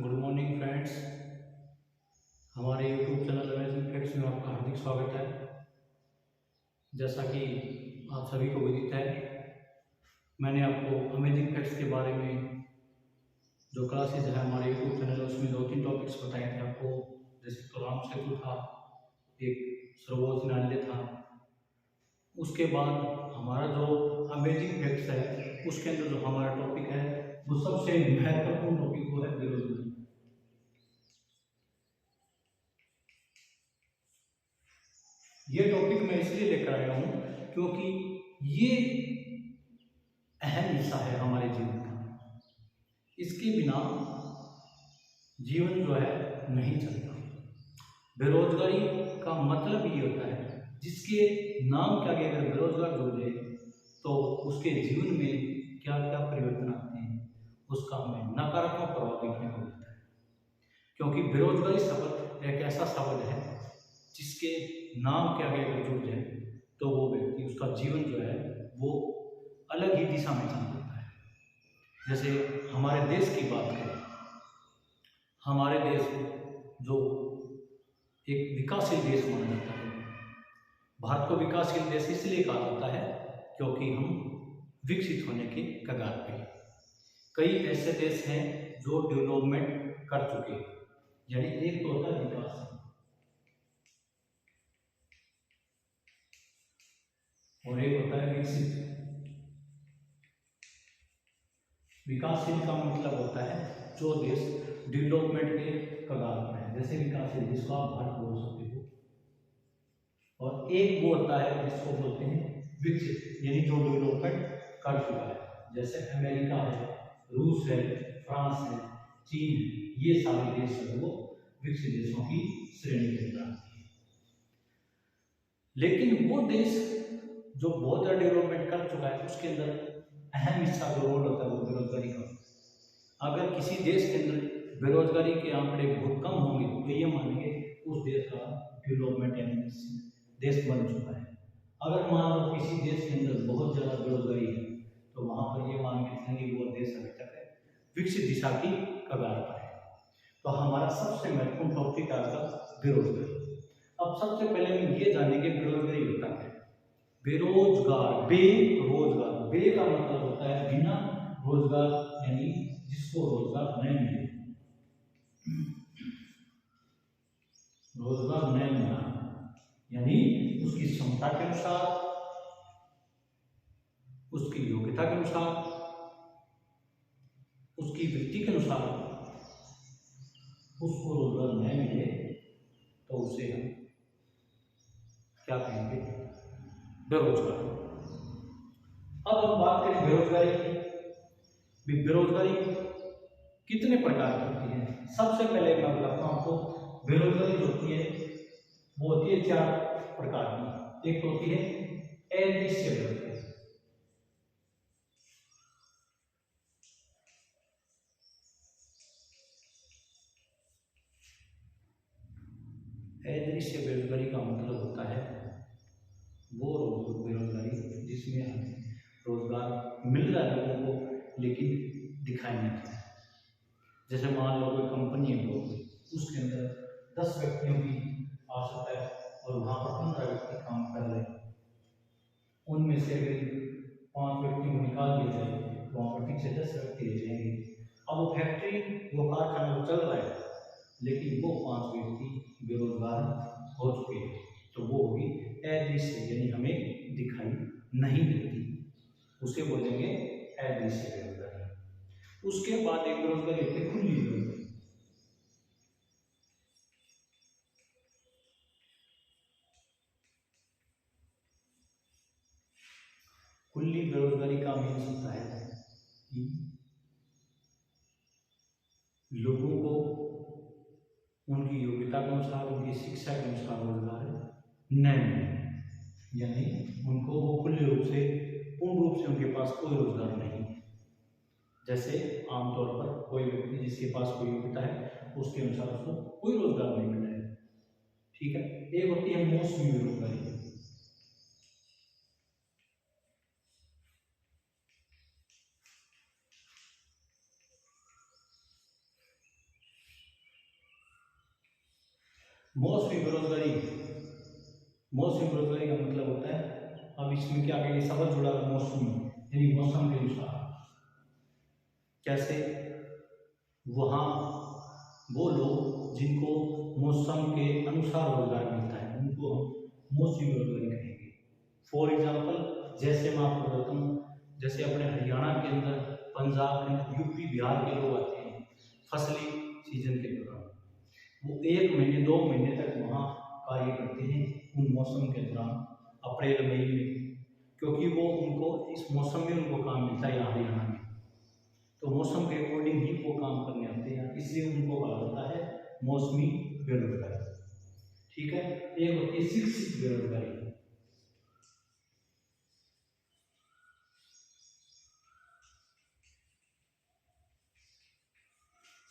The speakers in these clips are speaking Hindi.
Good morning friends. हमारे यूट्यूब चैनल अमेजिंग फैक्ट्स में आपका हार्दिक स्वागत है। जैसा कि आप सभी को विदित है, मैंने आपको अमेजिंग फैक्ट्स के बारे में जो क्लासेज है हमारे यूट्यूब चैनल उसमें 2-3 टॉपिक्स बताए थे आपको। जैसे तो राम सेतु था, एक सरोवर नाल्य था। उसके बाद हमारा जो अमेजिंग फैक्ट्स है उसके अंदर जो हमारा टॉपिक है वो सबसे महत्वपूर्ण टॉपिक वो है बेरोजगारी। ये टॉपिक मैं इसलिए लेकर आया हूँ क्योंकि ये अहम हिस्सा है हमारे जीवन का। इसके बिना जीवन जो है नहीं चलता। बेरोजगारी का मतलब ये होता है जिसके नाम के आगे अगर बेरोजगार जुड़ जाए तो उसके जीवन में क्या क्या परिवर्तन आते हैं उसका हमें नकारात्मक प्रभाव देखने को मिलता है। क्योंकि बेरोजगारी शब्द एक ऐसा शब्द है जिसके नाम के आगे अगर जुड़ जाए तो वो व्यक्ति उसका जीवन जो है वो अलग ही दिशा में चल जाता है। जैसे हमारे देश की बात करें, हमारे देश जो एक विकासशील देश माना जाता है। भारत को विकासशील देश इसलिए कहा जाता है क्योंकि हम विकसित होने के कगार पे। कई ऐसे देश हैं जो डेवलपमेंट कर चुके हैं, यानी एक तो होता है विकास और एक होता है विकसित। विकासशील का मतलब होता है जो देश डेवलपमेंट के कगार पर है, जैसे विकासशील देश को आप भारत बोल सकते हो। और एक वो होता है जिसको बोलते हैं विकसित, यानी जो डेवलपमेंट कर चुका है, जैसे अमेरिका है, रूस है, फ्रांस है, चीन है। ये सारे देश जो है वो विकसित देशों की श्रेणी के अंदर आते हैं। लेकिन वो देश जो बहुत ज़्यादा डेवलपमेंट कर चुका है उसके अंदर अहम हिस्सा जो रोल होता है वो बेरोजगारी का। अगर किसी देश के अंदर बेरोजगारी के आंकड़े बहुत कम होंगे तो ये मानेंगे उस देश का डेवलपमेंट यानी देश बन चुका है। अगर मान लो किसी देश के अंदर बहुत ज़्यादा बेरोजगारी है तो वहाँ पर ये मान के चलेंगे वो देश अभी तक है विकसित दिशा की कगार पर है। तो हमारा सबसे महत्वपूर्ण टॉपिक आज का बेरोजगारी। अब सबसे पहले हम ये जानेंगे बेरोजगारी होता है। बेरोजगार, बेरोजगार, बे का मतलब होता है बिना रोजगार, यानी जिसको रोजगार नहीं मिले, रोजगार नहीं मिला, यानी उसकी क्षमता के अनुसार, उसकी योग्यता के अनुसार, उसकी वृत्ति के अनुसार उसको रोजगार नहीं मिले तो उसे हम क्या कहेंगे? बेरोजगार। अब हम बात करें बेरोजगारी की। बेरोजगारी कितने प्रकार की होती है? सबसे पहले मैं बताता हूं आपको, बेरोजगारी जो होती है वो होती है 4 प्रकार की। एक होती है अदृश्य बेरोजगारी। अदृश्य बेरोजगारी का मतलब होता है वो बेरोजगारी जिसमें हमें रोजगार मिल रहा है लोगों को लेकिन दिखाई नहीं देता। जैसे मान लो कोई कंपनी है, उसके अंदर 10 व्यक्तियों की आवश्यकता है और वहाँ पर 15 व्यक्ति काम कर रहे हैं। उनमें से अगर 5 व्यक्तियों को निकाल दिया जाए तो वहाँ पर पीछे 10 व्यक्ति रह जाएंगे। अब वो फैक्ट्री, वो कारखाना तो चल रहा है लेकिन वो 5 व्यक्ति बेरोजगार हो चुके हैं। तो वो होगी अदृश्य, यानी हमें दिखाई नहीं देती, उसे बोलेंगे अदृश्य बेरोजगारी। उसके बाद एक बेरोजगारी होती है खुली बेरोजगारी। खुली बेरोजगारी का मीन्स होता है कि लोगों को उनकी योग्यता के अनुसार, उनकी शिक्षा के अनुसार रोजगार नहीं मिले, यानी उनको वो खुले रूप से, पूर्ण रूप से उनके पास कोई रोजगार नहीं है। जैसे आमतौर पर कोई व्यक्ति जिसके पास कोई योग्यता है उसके अनुसार उसको कोई रोजगार नहीं मिल रहा है। ठीक है। एक होती है मौसमी बेरोजगारी। मौसमी बेरोजगारी, मौसमी बेरोजगारी का मतलब होता है, अब इसमें क्या आगे शब्द जुड़ा है मौसमी, यानी मौसम के अनुसार। कैसे? वहाँ वो लोग जिनको मौसम के अनुसार रोजगार मिलता है उनको हम मौसमी बेरोजगारी कहेंगे। फॉर एग्जाम्पल, जैसे मैं आपको बताता हूँ, जैसे अपने हरियाणा के अंदर, पंजाब के अंदर, यूपी बिहार के लोग आते हैं फसली सीजन के दौरान, वो 1 महीने 2 महीने तक वहाँ कार्य करते हैं उन मौसम के दौरान, अप्रैल मई में, क्योंकि वो उनको इस मौसम में उनको काम मिलता है यहाँ हरियाणा में, तो मौसम के अकॉर्डिंग ही वो काम करने आते हैं, इसलिए उनको कहा जाता है मौसमी बेरोजगारी। ठीक है, एक होती है शिक्षित बेरोजगारी।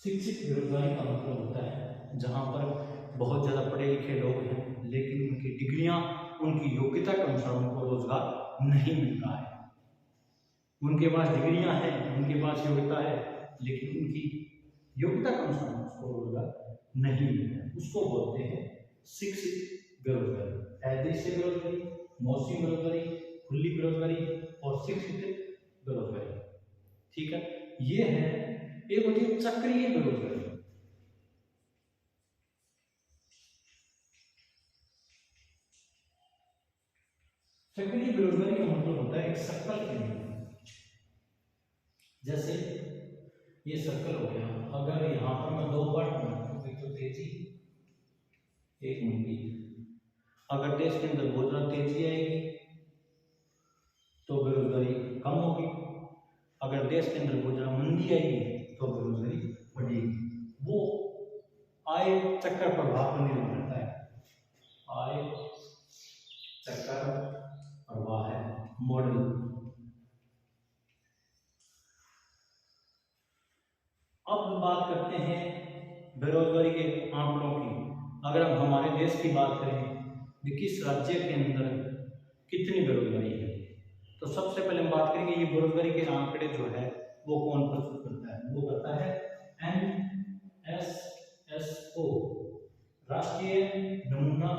शिक्षित बेरोजगारी का मतलब होता है जहाँ पर बहुत ज़्यादा पढ़े लिखे लोग हैं लेकिन उनकी डिग्रियाँ उनकी योग्यता के अनुसार उनको रोजगार नहीं मिल रहा है। उनके पास डिग्रियाँ हैं, उनके पास योग्यता है, लेकिन उनकी योग्यता के अनुसार उसको रोजगार नहीं मिल रहा है, उसको बोलते हैं शिक्षित बेरोजगारी। अदृश्य बेरोजगारी, मौसमी बेरोजगारी, खुली बेरोजगारी और शिक्षित बेरोजगारी। ठीक है, ये है। एक होती है चक्रीय बेरोजगारी। चक्रीय बेरोजगारी का मतलब होता है एक सर्कल के अंदर, जैसे ये सर्कल हो गया, अगर यहाँ पर मैं 2 पार्ट बनाऊँ, एक तो तेजी, एक मंदी। अगर देश के अंदर बहुत ज़्यादा तेजी आएगी तो बेरोजगारी कम होगी, अगर देश के अंदर बहुत ज़्यादा मंदी आएगी तो बेरोजगारी बढ़ेगी। वो आय चक्कर प्रभाव पर निर्भर करता है, आय चक्कर प्रवाह है मॉडल। अब बात करते हैं बेरोजगारी के आंकड़ों की। अगर हम हमारे देश की बात करें कि किस राज्य के अंदर कितनी बेरोजगारी है, तो सबसे पहले हम बात करेंगे ये बेरोजगारी के आंकड़े जो है वो कौन प्रस्तुत करता है। वो करता है NSSO, राष्ट्रीय नमूना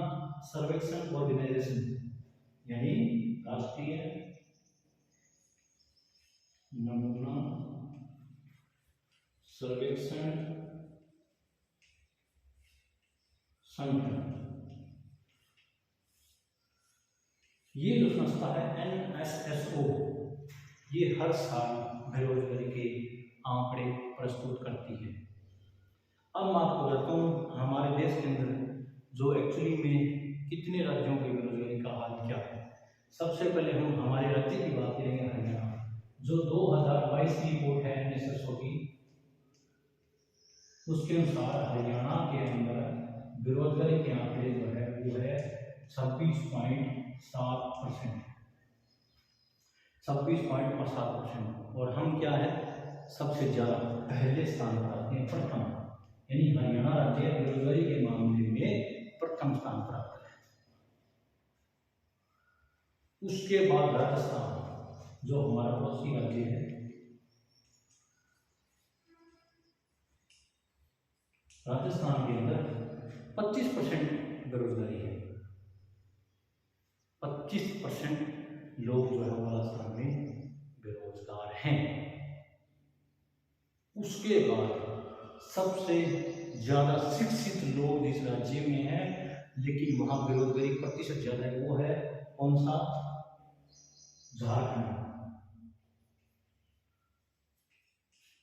सर्वेक्षण ऑर्गेनाइजेशन, यानी राष्ट्रीय नमूना सर्वेक्षण संगठन। ये जो संस्था है NSSO, ये हर साल बेरोजगारी के आंकड़े प्रस्तुत करती है। अब मैं आपको बताता हूँ हमारे देश के अंदर जो एक्चुअली में कितने राज्यों की बेरोजगारी का हाल क्या है। सबसे पहले हम हमारे राज्य की बात करेंगे, हरियाणा, जो 2022 की रिपोर्ट है NSSO की, उसके अनुसार हरियाणा के अंदर बेरोजगारी के आंकड़े जो है वो है 26.7%, 26.7%। और हम क्या है, सबसे ज्यादा पहले स्थान पर आते हैं, प्रथम, यानी हरियाणा राज्य बेरोजगारी के मामले में प्रथम स्थान पर आता है। उसके बाद राजस्थान, जो हमारा पड़ोसी राज्य है, राजस्थान के अंदर 25% बेरोजगारी है। 25% लोग जो है राजस्थान में बेरोजगार हैं। उसके बाद सबसे ज्यादा शिक्षित लोग जिस राज्य में हैं लेकिन वहां बेरोजगारी प्रतिशत ज्यादा है, वो है कौन सा? झारखंड।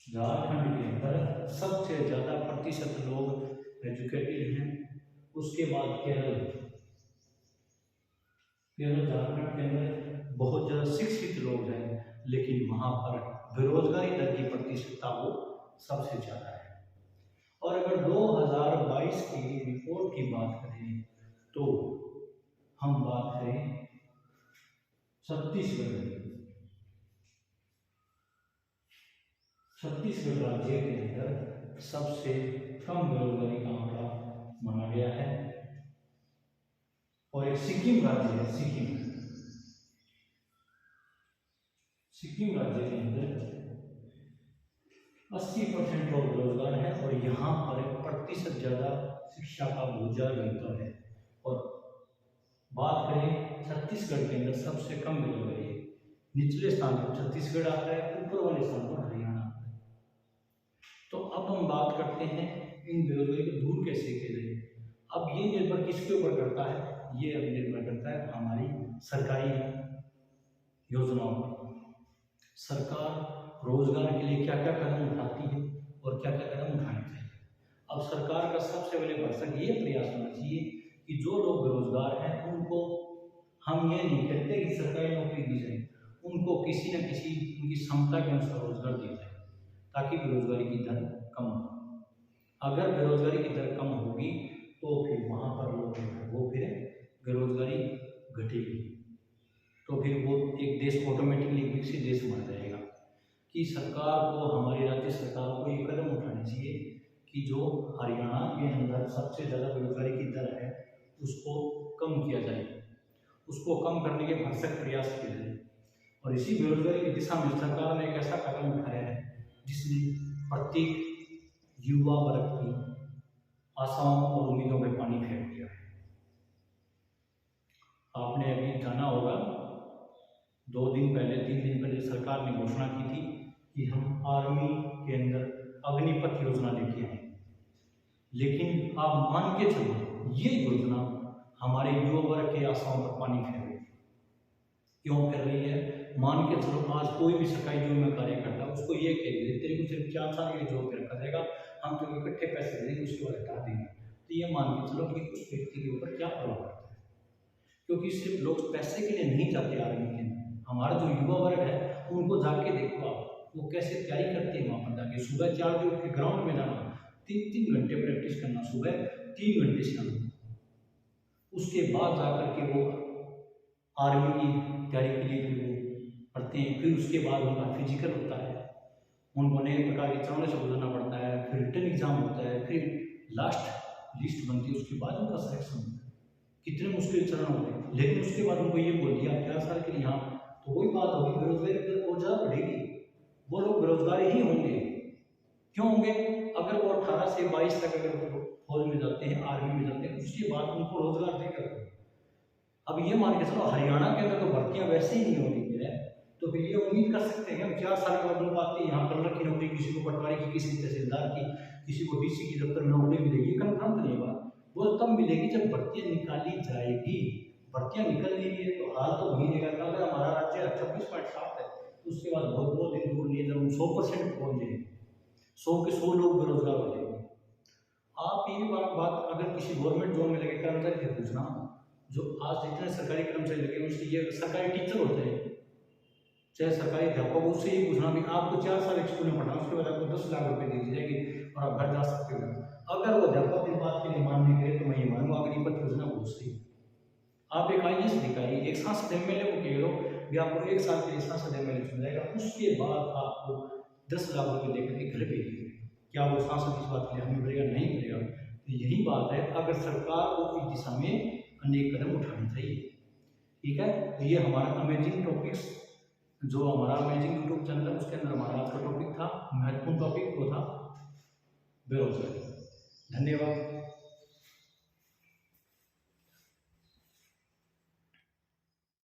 झारखंड के अंदर सबसे ज्यादा प्रतिशत लोग एजुकेटेड हैं। उसके बाद केरल, झारखंड के अंदर बहुत ज्यादा शिक्षित लोग हैं लेकिन वहां पर बेरोजगारी दर की प्रतिशतता वो सबसे ज्यादा है। और अगर 2022 की रिपोर्ट की बात करें तो हम बात करें छत्तीसगढ़ राज्य के अंदर सबसे कम बेरोजगारी का आंकड़ा माना गया है। और एक सिक्किम राज्य है, सिक्किम राज्य के अंदर 80% लोग बेरोजगार हैं और यहाँ पर प्रतिशत ज्यादा शिक्षा का बहुत ज़्यादा महत्व है। और बात करें छत्तीसगढ़ के अंदर सबसे कम बेरोजगारी है, निचले स्थान पर छत्तीसगढ़ आता है, ऊपर वाले स्थान पर हरियाणा आता है। तो अब हम बात करते हैं इन बेरोजगारी को दूर कैसे किया जाए। अब ये निर्भर किसके ऊपर करता है, ये अब निर्भर करता है हमारी सरकारी योजनाओं पर। सरकार रोजगार के लिए क्या क्या कदम उठाती है और क्या क्या कदम उठाने चाहिए। अब सरकार का सबसे पहले भरसक ये प्रयास होना चाहिए कि जो लोग बेरोजगार हैं उनको, हम ये नहीं कहते कि सरकारी नौकरी दी जाए, उनको किसी न किसी उनकी क्षमता के अनुसार रोजगार दिया जाए ताकि बेरोजगारी की दर कम हो। अगर बेरोजगारी की दर कम होगी तो फिर वहाँ पर लोग वो फिर बेरोजगारी घटेगी, तो फिर वो एक देश ऑटोमेटिकली विकसित देश बन जाएगा। कि सरकार को, हमारी राज्य सरकार को ये कदम उठाने चाहिए कि जो हरियाणा के अंदर सबसे ज़्यादा बेरोजगारी की दर है उसको कम किया जाए, उसको कम करने के भरसक प्रयास किए जाए। और इसी बेरोजगारी की दिशा में सरकार ने एक ऐसा कदम उठाया है जिसने प्रत्येक युवा वर्ग की आशाओं और उम्मीदों पर पानी फेर दिया है। आपने अभी जाना होगा, 2 दिन पहले 3 दिन पहले सरकार ने घोषणा की थी कि हम आर्मी के अंदर अग्निपथ योजना लेके आए। लेकिन आप मान के चलो ये योजना हमारे युवा वर्ग के आशाओं पर पानी फेर रही है। क्यों कर रही है? मान के चलो आज कोई भी सरकारी जॉब में कार्य करता है, उसको ये कह देते तेरे को सिर्फ 4 साल के लिए जॉब पे रखा जाएगा, हम तो इकट्ठे पैसे दे देंगे, उसके बाद हटा देंगे। तो ये मान के चलो कि उस व्यक्ति के ऊपर क्या प्रभाव पड़ता है। क्योंकि सिर्फ लोग पैसे के लिए नहीं जाते आर्मी के अंदर, हमारा जो युवा वर्ग है उनको जाके देखो आप, वो कैसे तैयारी करते हैं। वहाँ पर जाके सुबह 4 बजे उठ के ग्राउंड में जाना, 3-3 घंटे प्रैक्टिस करना, सुबह 3 घंटे से आना, उसके बाद जाकर के वो आर्मी की तैयारी के लिए फिर वो पढ़ते हैं। फिर उसके बाद उनका फिजिकल होता है, उनको अनेक प्रकार के चरणों से गुजरना पड़ता है, फिर रिटन एग्जाम होता है, फिर लास्ट लिस्ट बनती है, उसके बाद उनका सिलेक्शन होता है। कितने मुश्किल चरण होते हैं, लेकिन उसके बाद उनको ये बोल दिया 4 साल के लिए यहाँ, तो वही बात होगी, बेरोजगारी की दर और ज़्यादा बढ़ेगी, वो लोग बेरोजगार ही होंगे। क्यों होंगे? अगर वो 18 से 22 तक अगर वो फौज में जाते हैं, आर्मी में जाते हैं, उसके बाद उनको रोजगार देगा। अब ये मान के चलो हरियाणा के अंदर तो भर्तियां वैसे ही नहीं हो रही है, तो फिर ये उम्मीद कर सकते हैं कि हम 4 साल के बाद उनको आते हैं यहाँ कलर की नौकरी, किसी को पटवारी की, किसी तहसीलदार की, किसी को डीसी की दफ्तर में नौकरी मिलेगी। ये कन्फर्म नहीं होगा, वो तब मिलेगी जब भर्तियां निकाली जाएगी। भर्तियां निकल नहीं रही है तो हाल तो वही रहेगा। अगर हमारा राज्य 26.7 है तो उसके बाद बहुत दिन दूर नहीं है जब हम 100% पहुँच जाएंगे, 100 के 100 लोग बेरोजगार हो जाएंगे। आप ये बात अगर किसी गवर्नमेंट जॉब में लगे कर्मचारी से पूछना, जो आज जितने सरकारी कर्मचारी लगे उससे, ये सरकारी टीचर होते हैं चाहे सरकारी अध्यापक, उससे ये पूछना भी आपको 4 साल एक स्कूल में पढ़ाना, उसके बाद आपको 10 लाख रुपए दी जाएगी और आप घर जा सकते हो। अगर वो अध्यापक इस बात के लिए मानने के लिए, तो मैं ये मानूंगा अग्निपथ योजना बहुत सही। आप एक IAS दिखाइए, एक सांसद MLA को कह दो भी आपको 1 साल के लिए सांसद MLA चुना जाएगा, उसके बाद आपको 10 लाख रुपए देकर के घर भेज देंगे। क्या वो सांसद इस बात के लिए हमें मिलेगा? नहीं मिलेगा। तो यही बात है, अगर सरकार को इस दिशा में अनेक कदम उठाने चाहिए। ठीक है, तो ये हमारा अमेजिंग टॉपिक्स, जो हमारा अमेजिंग यूट्यूब चैनल है उसके अंदर हमारा आज का टॉपिक था, महत्वपूर्ण टॉपिक वो था बेरोजगारी। धन्यवाद।